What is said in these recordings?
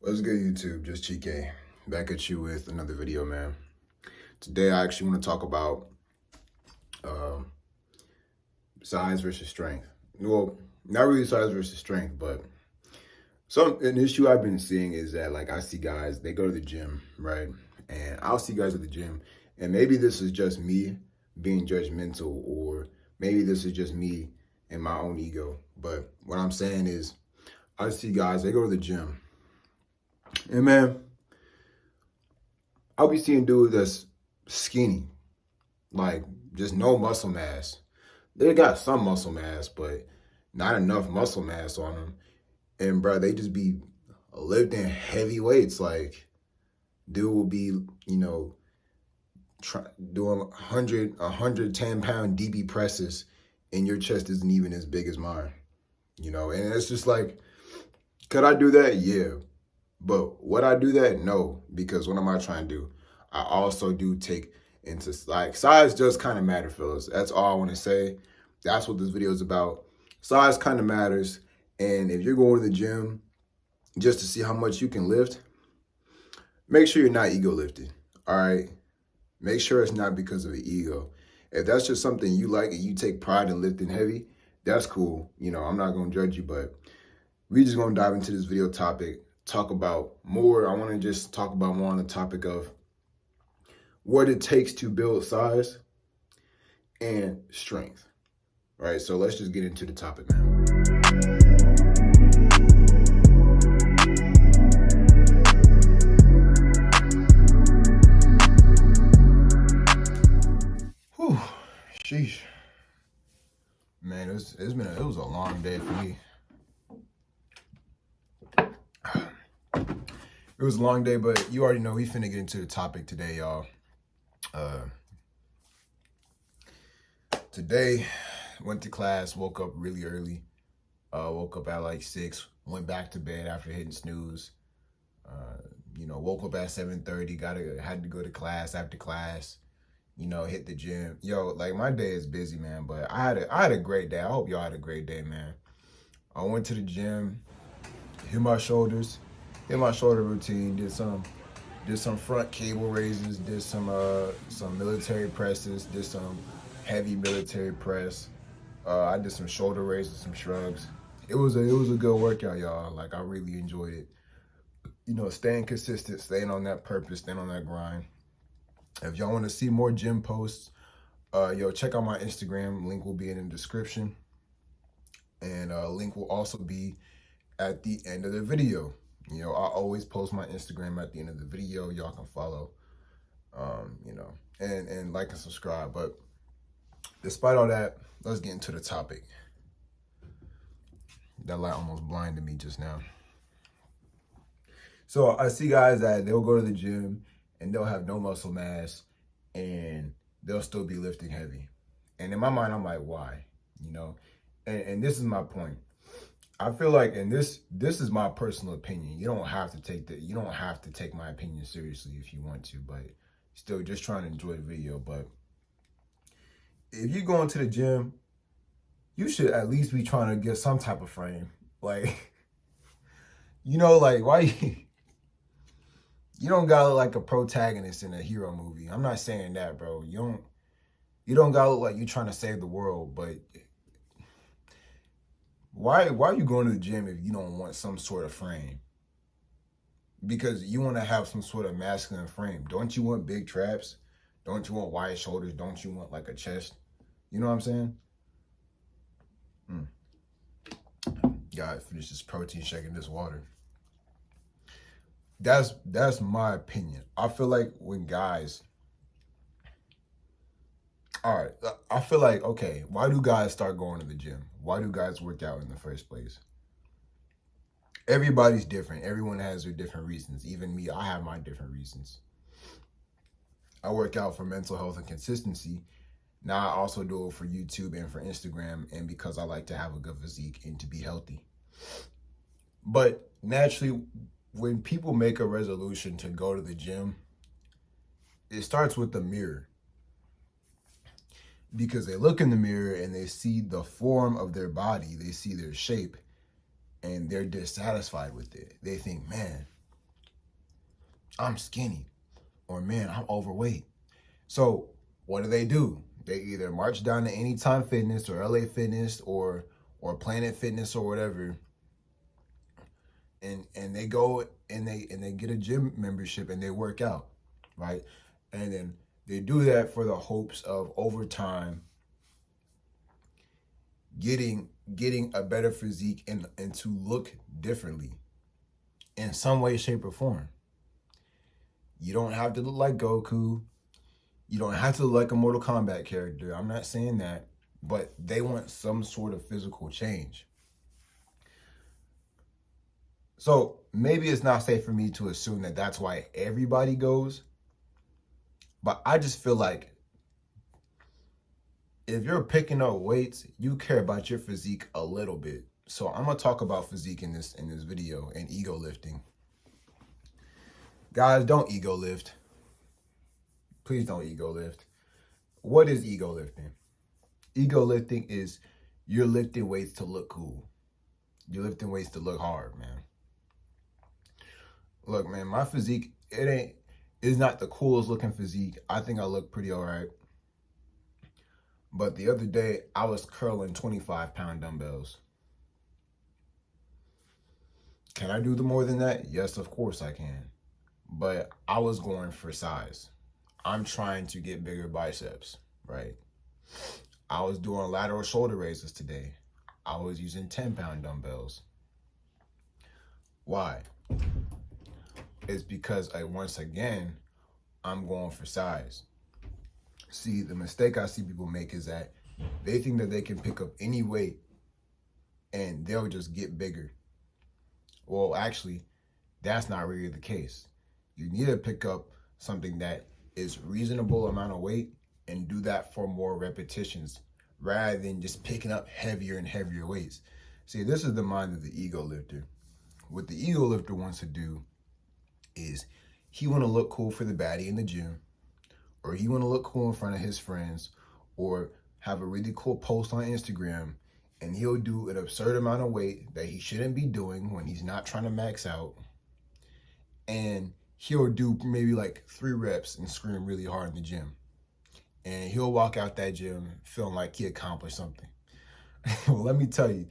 What's good, YouTube? Just Chike. Back at you with another video, man. Today, I actually want to talk about uh, size versus strength. Well, not really size versus strength, but an issue I've been seeing is that, like, I see guys, they go to the gym, right? And I'll see guys at the gym, and maybe this is just me being judgmental, or maybe this is just me and my own ego. But what I'm saying is, I see guys, they go to the gym, and man, I'll be seeing dudes that's skinny, like just no muscle mass. They got some muscle mass, but not enough muscle mass on them. And bro, they just be lifting heavy weights. Like dude will be, doing 110-pound DB presses, and your chest isn't even as big as mine. And it's just like, could I do that? Yeah. But would I do that? No, because what am I trying to do? I also do take into, like, size does kind of matter, fellas. That's all I want to say. That's what this video is about. Size kind of matters. And if you're going to the gym just to see how much you can lift, make sure you're not ego lifted. All right. Make sure it's not because of an ego. If that's just something you like and you take pride in lifting heavy, that's cool. I'm not going to judge you, but we just going to dive into this video topic. Talk about more. I want to just talk about more on the topic of what it takes to build size and strength. Right? So let's just get into the topic, man. Whew. Sheesh. Man, it was a long day for me. It was a long day, but you already know we finna get into the topic today, y'all. Today, went to class, woke up really early. Woke up at like 6, went back to bed after hitting snooze. Woke up at 7:30, had to go to class after class, hit the gym. Yo, like my day is busy, man, but I had a great day. I hope y'all had a great day, man. I went to the gym, hit my shoulder routine, did some front cable raises, did some military presses, did some heavy military press. I did some shoulder raises, some shrugs. It was a good workout, y'all. Like, I really enjoyed it. Staying consistent, staying on that purpose, staying on that grind. If y'all want to see more gym posts, check out my Instagram. Link will be in the description. And link will also be at the end of the video. I always post my Instagram at the end of the video. Y'all can follow, and like and subscribe. But despite all that, let's get into the topic. That light almost blinded me just now. So I see guys that they'll go to the gym and they'll have no muscle mass and they'll still be lifting heavy. And in my mind, I'm like, why? And this is my point. I feel like, and this is my personal opinion. You don't have to take my opinion seriously if you want to, but still just trying to enjoy the video. But if you're going to the gym, you should at least be trying to get some type of frame. Like, like, why you don't gotta look like a protagonist in a hero movie. I'm not saying that, bro. You don't gotta look like you're trying to save the world, but why are you going to the gym if you don't want some sort of frame? Because you want to have some sort of masculine frame. Don't you want big traps? Don't you want wide shoulders? Don't you want like a chest? You know what I'm saying? Gotta finish this protein shake and this water. That's my opinion. I feel like when guys, all right, I feel like, okay, why do guys start going to the gym? Why do guys work out in the first place? Everybody's different. Everyone has their different reasons. Even me, I have my different reasons. I work out for mental health and consistency. Now I also do it for YouTube and for Instagram, and because I like to have a good physique and to be healthy. But naturally, when people make a resolution to go to the gym, it starts with the mirror. Because they look in the mirror and they see the form of their body, they see their shape, and they're dissatisfied with it. They think, man, I'm skinny, or man, I'm overweight. So what do? They either march down to Anytime Fitness or LA Fitness or Planet Fitness or whatever, and they go and they get a gym membership and they work out, right? And then they do that for the hopes of over time getting a better physique and to look differently in some way, shape, or form. You don't have to look like Goku. You don't have to look like a Mortal Kombat character. I'm not saying that, but they want some sort of physical change. So maybe it's not safe for me to assume that that's why everybody goes, but I just feel like if you're picking up weights, you care about your physique a little bit. So I'm gonna talk about physique in this video and ego lifting. Guys, don't ego lift. Please don't ego lift. What is ego lifting? Ego lifting is you're lifting weights to look cool. You're lifting weights to look hard, man. Look, man, my physique, it's not the coolest looking physique. I think I look pretty all right. But the other day, I was curling 25-pound dumbbells. Can I do more than that? Yes, of course I can. But I was going for size. I'm trying to get bigger biceps, right? I was doing lateral shoulder raises today. I was using 10-pound dumbbells. Why? It's because once again, I'm going for size. See, the mistake I see people make is that they think that they can pick up any weight and they'll just get bigger. Well, actually, that's not really the case. You need to pick up something that is reasonable amount of weight and do that for more repetitions rather than just picking up heavier and heavier weights. See, this is the mind of the ego lifter. What the ego lifter wants to do is he want to look cool for the baddie in the gym, or he want to look cool in front of his friends, or have a really cool post on Instagram, and he'll do an absurd amount of weight that he shouldn't be doing when he's not trying to max out, and he'll do maybe like 3 reps and scream really hard in the gym, and he'll walk out that gym feeling like he accomplished something. Well, let me tell you,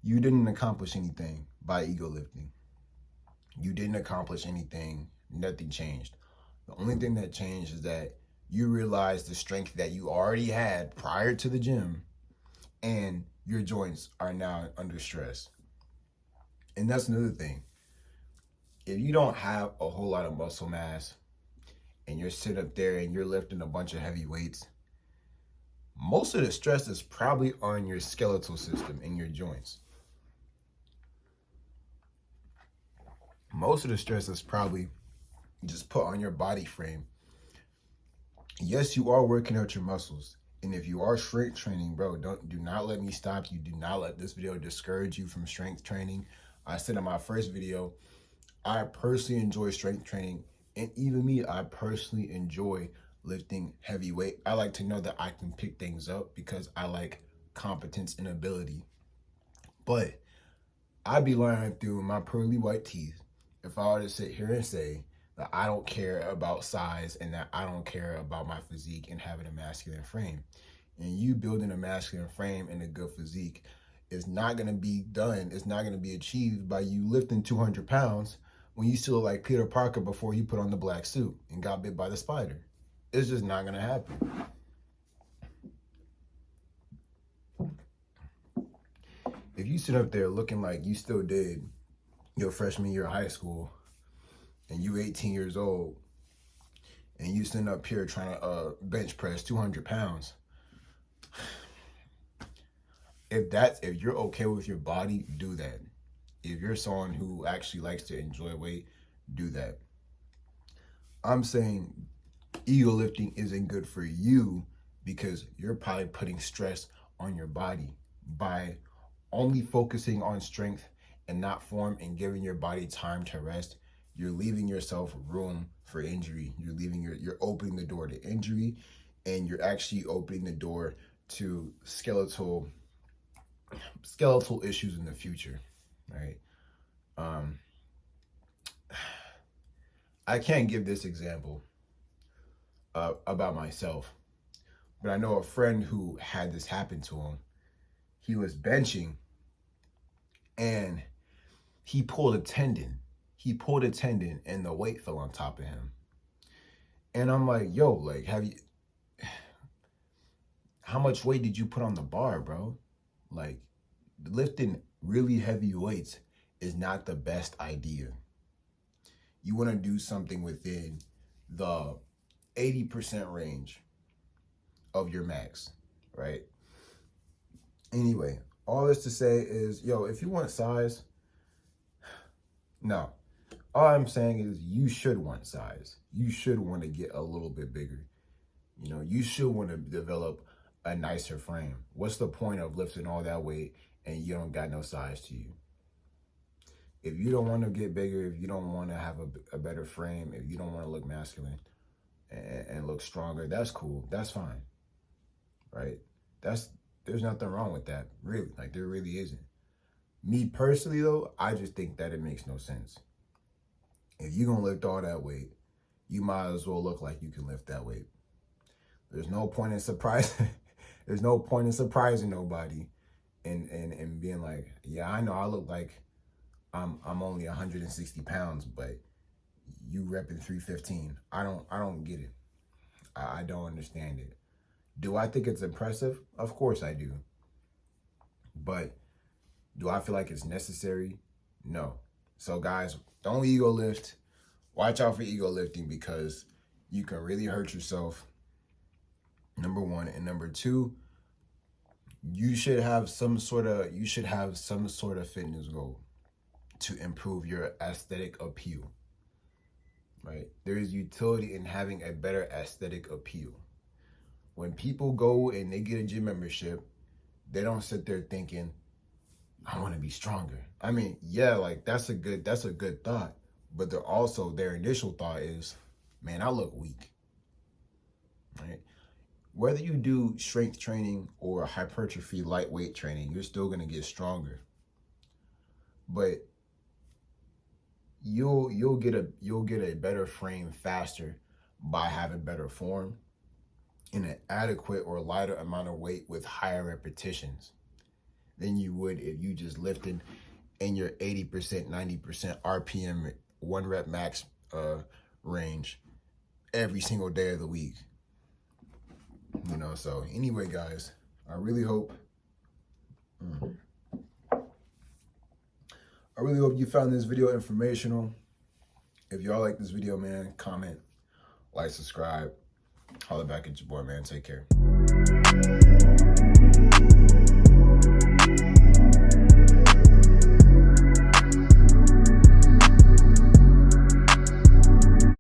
you didn't accomplish anything by ego lifting. You didn't accomplish anything. Nothing changed. The only thing that changed is that you realized the strength that you already had prior to the gym, and your joints are now under stress. And that's another thing. If you don't have a whole lot of muscle mass and you're sitting up there and you're lifting a bunch of heavy weights, most of the stress is probably on your skeletal system and your joints. Most of the stress is probably just put on your body frame. Yes, you are working out your muscles. And if you are strength training, bro, do not let me stop you. Do not let this video discourage you from strength training. I said in my first video, I personally enjoy strength training. And even me, I personally enjoy lifting heavy weight. I like to know that I can pick things up because I like competence and ability. But I'd be lying through my pearly white teeth if I were to sit here and say that I don't care about size and that I don't care about my physique and having a masculine frame. And you building a masculine frame and a good physique is not going to be done. It's not going to be achieved by you lifting 200 pounds when you still look like Peter Parker before he put on the black suit and got bit by the spider. It's just not going to happen. If you sit up there looking like you still did your freshman year of high school and you 18 years old and you sitting up here trying to bench press 200 pounds, if you're okay with your body, do that. If you're someone who actually likes to enjoy weight, do that. I'm saying ego lifting isn't good for you because you're probably putting stress on your body by only focusing on strength and not form and giving your body time to rest. You're leaving yourself room for injury. You're opening the door to injury, and you're actually opening the door to skeletal issues in the future, right? I can't give this example about myself, but I know a friend who had this happen to him. He was benching and he pulled a tendon. He pulled a tendon and the weight fell on top of him. And I'm like, yo, like, how much weight did you put on the bar, bro? Like, lifting really heavy weights is not the best idea. You want to do something within the 80% range of your max, right? Anyway, all this to say is, yo, if you want size, no. All I'm saying is you should want size. You should want to get a little bit bigger. You know, you should want to develop a nicer frame. What's the point of lifting all that weight and you don't got no size to you? If you don't want to get bigger, if you don't want to have a better frame, if you don't want to look masculine and look stronger, that's cool. That's fine, right? There's nothing wrong with that, really. Like, there really isn't. Me personally, though, I just think that it makes no sense. If you're going to lift all that weight, you might as well look like you can lift that weight. There's no point in surprising. There's no point in surprising nobody and being like, yeah, I know I look like I'm only 160 pounds, but you repping 315. I don't get it. I don't understand it. Do I think it's impressive? Of course I do. But do I feel like it's necessary? No. So guys, don't ego lift. Watch out for ego lifting because you can really hurt yourself. Number one. And number two, you should have some sort of fitness goal to improve your aesthetic appeal, right? There is utility in having a better aesthetic appeal. When people go and they get a gym membership, they don't sit there thinking, I want to be stronger. I mean, yeah, like that's a good thought, but they're also, their initial thought is, man, I look weak, right? Whether you do strength training or hypertrophy lightweight training, you're still going to get stronger. But you'll get a better frame faster by having better form in an adequate or lighter amount of weight with higher repetitions than you would if you just lifted in your 80%, 90% RPM, 1 rep max range every single day of the week. You know, so anyway, guys, I really hope you found this video informational. If y'all like this video, man, comment, like, subscribe. Holla back at your boy, man. Take care.